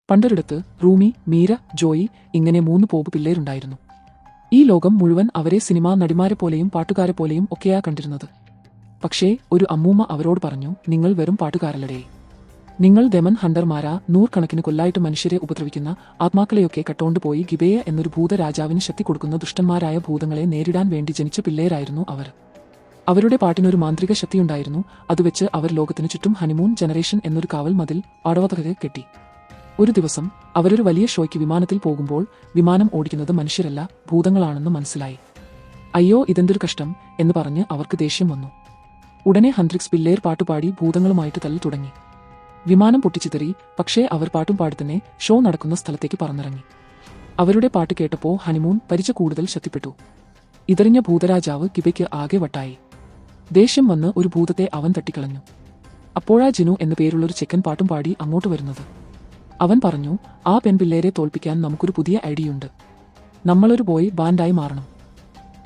പണ്ടൊരിടത്ത് റൂമി, മീര, ജോയി ഇങ്ങനെ 3 പോപ്പ് പിള്ളേരുണ്ടായിരുന്നു. ഈ ലോകം മുഴുവൻ അവരെ സിനിമാ നടിമാരെപ്പോലെയും പാട്ടുകാരെപ്പോലെയും ഒക്കെയാ കണ്ടിരുന്നത്. പക്ഷേ ഒരു അമ്മൂമ്മ അവരോട് പറഞ്ഞു, നിങ്ങൾ വെറും പാട്ടുകാരല്ലടേ. നിങ്ങൾ ഡെമൺ ഹണ്ടർമാരാ. 100 കണക്കിന് കൊല്ലായിട്ട് മനുഷ്യരെ ഉപദ്രവിക്കുന്ന ആത്മാക്കളെയൊക്കെ കട്ടോണ്ടുപോയി ഗിബെയ എന്നൊരു ഭൂതരാജാവിന് ശക്തി കൊടുക്കുന്ന ദുഷ്ടന്മാരായ ഭൂതങ്ങളെ നേരിടാൻ വേണ്ടി ജനിച്ച പിള്ളേരായിരുന്നു അവർ. അവരുടെ പാട്ടിനൊരു മാന്ത്രിക ശക്തിയുണ്ടായിരുന്നു. അതുവെച്ച് അവർ ലോകത്തിനു ചുറ്റും ഹണിമൂൺ ജനറേഷൻ എന്നൊരു കാവൽ മതിൽ അടവതകരെ കെട്ടി. ഒരു ദിവസം അവരൊരു വലിയ ഷോയ്ക്ക് വിമാനത്തിൽ പോകുമ്പോൾ വിമാനം ഓടിക്കുന്നത് മനുഷ്യരല്ല, ഭൂതങ്ങളാണെന്ന് മനസ്സിലായി. അയ്യോ, ഇതെന്തൊരു കഷ്ടം എന്ന് പറഞ്ഞ് അവർക്ക് ദേഷ്യം വന്നു. ഉടനെ ഹൻഡ്രിക്സ് പിള്ളേർ പാട്ടുപാടി ഭൂതങ്ങളുമായിട്ട് തല്ലു തുടങ്ങി. വിമാനം പൊട്ടിച്ചിതറി. പക്ഷേ അവർ പാട്ടും പാടിത്തന്നെ ഷോ നടക്കുന്ന സ്ഥലത്തേക്ക് പറന്നിറങ്ങി. അവരുടെ പാട്ട് കേട്ടപ്പോൾ ഹണിമൂൺ പരിച കൂടുതൽ ശക്തിപ്പെട്ടു. ഇതറിഞ്ഞ ഭൂതരാജാവ് ഗിബയ്ക്ക് ആകെ വട്ടായി. ദേഷ്യം വന്ന് ഒരു ഭൂതത്തെ അവൻ തട്ടിക്കളഞ്ഞു. അപ്പോഴാ ജിനു എന്നു പേരുള്ളൊരു ചെക്കൻ പാട്ടും പാടി അങ്ങോട്ട് വരുന്നത്. അവൻ പറഞ്ഞു, ആ പെൺപിള്ളേരെ തോൽപ്പിക്കാൻ നമുക്കൊരു പുതിയ ഐഡിയുണ്ട്. നമ്മളൊരു ബോയ് ബാൻഡായി മാറണം.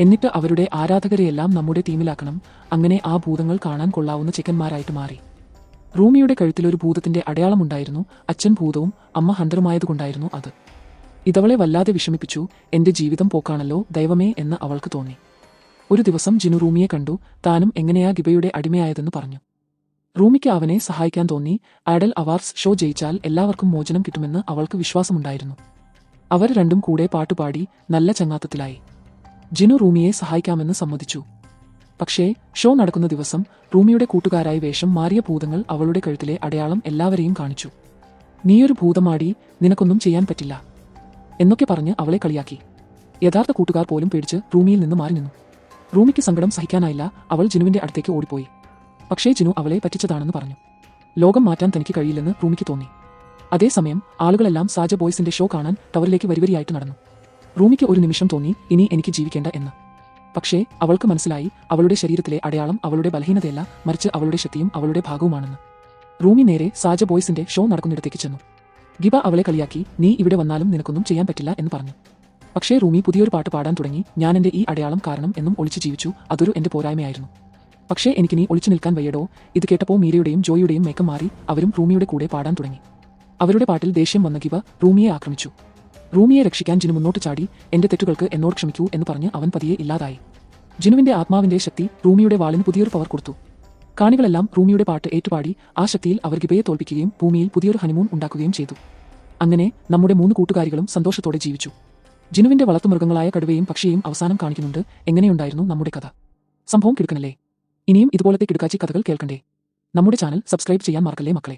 എന്നിട്ട് അവരുടെ ആരാധകരെയെല്ലാം നമ്മുടെ ടീമിലാക്കണം. അങ്ങനെ ആ ഭൂതങ്ങൾ കാണാൻ കൊള്ളാവുന്ന ചെക്കന്മാരായിട്ട് മാറി. റൂമിയുടെ കഴുത്തിലൊരു ഭൂതത്തിന്റെ അടയാളമുണ്ടായിരുന്നു. അച്ഛൻ ഭൂതവും അമ്മ ഹണ്ടറുമായതുകൊണ്ടായിരുന്നു അത്. ഇതവളെ വല്ലാതെ വിഷമിപ്പിച്ചു. എന്റെ ജീവിതം പോക്കാണല്ലോ ദൈവമേ എന്ന് അവൾക്ക് തോന്നി. ഒരു ദിവസം ജിനു റൂമിയെ കണ്ടു. താനും എങ്ങനെയാ ഗിബയുടെ അടിമയായതെന്ന് പറഞ്ഞു. റൂമിക്ക് അവനെ സഹായിക്കാൻ തോന്നി. ഐഡൽ അവാർഡ്സ് ഷോ ജയിച്ചാൽ എല്ലാവർക്കും മോചനം കിട്ടുമെന്ന് അവൾക്ക് വിശ്വാസമുണ്ടായിരുന്നു. അവർ രണ്ടും കൂടെ പാട്ടുപാടി നല്ല ചങ്ങാത്തത്തിലായി. ജിനു റൂമിയെ സഹായിക്കാമെന്ന് സമ്മതിച്ചു. പക്ഷേ ഷോ നടക്കുന്ന ദിവസം റൂമിയുടെ കൂട്ടുകാരായി വേഷം മാറിയ ഭൂതങ്ങൾ അവളുടെ കഴുത്തിലെ അടയാളം എല്ലാവരെയും കാണിച്ചു. നീയൊരു ഭൂതമാടി, നിനക്കൊന്നും ചെയ്യാൻ പറ്റില്ല എന്നൊക്കെ പറഞ്ഞ് അവളെ കളിയാക്കി. യഥാർത്ഥ കൂട്ടുകാർ പോലും പേടിച്ച് റൂമിയിൽ നിന്ന് മാറി നിന്നു. റൂമിക്ക് സങ്കടം സഹിക്കാനായില്ല. അവൾ ജിനുവിന്റെ അടുത്തേക്ക് ഓടിപ്പോയി. പക്ഷേ ജിനു അവളെ പറ്റിച്ചതാണെന്ന് പറഞ്ഞു. ലോകം മാറ്റാൻ തനിക്ക് കഴിയില്ലെന്ന് റൂമിക്ക് തോന്നി. അതേസമയം ആളുകളെല്ലാം സാജ ബോയ്സിന്റെ ഷോ കാണാൻ ടവറിലേക്ക് വരിവരിയായിട്ട് നടന്നു. റൂമിക്ക് ഒരു നിമിഷം തോന്നി, ഇനി എനിക്ക് ജീവിക്കേണ്ട എന്ന്. പക്ഷേ അവൾക്ക് മനസ്സിലായി, അവളുടെ ശരീരത്തിലെ അടയാളം അവളുടെ ബലഹീനതയല്ല, മറിച്ച് അവളുടെ ശക്തിയും അവളുടെ ഭാഗവുമാണെന്ന്. റൂമി നേരെ സാജ ബോയ്സിന്റെ ഷോ നടക്കുന്നിടത്തേക്ക് ചെന്നു. ഗിബ അവളെ കളിയാക്കി, നീ ഇവിടെ വന്നാലും നിനക്കൊന്നും ചെയ്യാൻ പറ്റില്ല എന്ന് പറഞ്ഞു. പക്ഷേ റൂമി പുതിയൊരു പാട്ട് പാടാൻ തുടങ്ങി. ഞാൻ എന്റെ ഈ അടയാളം കാരണം എന്നും ഒളിച്ചു ജീവിച്ചു. അതൊരു എന്റെ പോരായ്മയായിരുന്നു. പക്ഷേ എനിക്കിനി ഒളിച്ചു നിൽക്കാൻ വയ്യടോ. ഇത് കേട്ടപ്പോൾ മീരയുടെയും ജോയിയുടെയും മേക്കം മാറി. അവരും റൂമിയുടെ കൂടെ പാടാൻ തുടങ്ങി. അവരുടെ പാട്ടിൽ ദേഷ്യം വന്ന ഗിബ റൂമിയെ ആക്രമിച്ചു. റൂമിയെ രക്ഷിക്കാൻ ജിനു മുന്നോട്ട് ചാടി. എന്റെ തെറ്റുകൾക്ക് എന്നോട് ക്ഷമിക്കൂ എന്ന് പറഞ്ഞ് അവൻ പതിയെ ഇല്ലാതായി. ജിനുവിന്റെ ആത്മാവിന്റെ ശക്തി റൂമിയുടെ വാളിന് പുതിയൊരു പവർ കൊടുത്തു. കാണികളെല്ലാം റൂമിയുടെ പാട്ട് ഏറ്റുപാടി. ആ ശക്തിയിൽ അവർ ഗിബയെ തോൽപ്പിക്കുകയും ഭൂമിയിൽ പുതിയൊരു ഹണിമൂൺ ഉണ്ടാക്കുകയും ചെയ്തു. അങ്ങനെ നമ്മുടെ 3 കൂട്ടുകാരികളും സന്തോഷത്തോടെ ജീവിച്ചു. ജിനുവിന്റെ വളർത്തുമൃഗങ്ങളായ കടുവയും പക്ഷിയെയും അവസാനം കാണിക്കുന്നുണ്ട്. എങ്ങനെയുണ്ടായിരുന്നു നമ്മുടെ കഥ? സംഭവം കിടക്കണല്ലേ? ഇനിയും ഇതുപോലത്തെ കിടക്കാച്ചി കഥകൾ കേൾക്കണ്ടേ? നമ്മുടെ ചാനൽ സബ്സ്ക്രൈബ് ചെയ്യാൻ മറക്കല്ലേ മക്കളെ.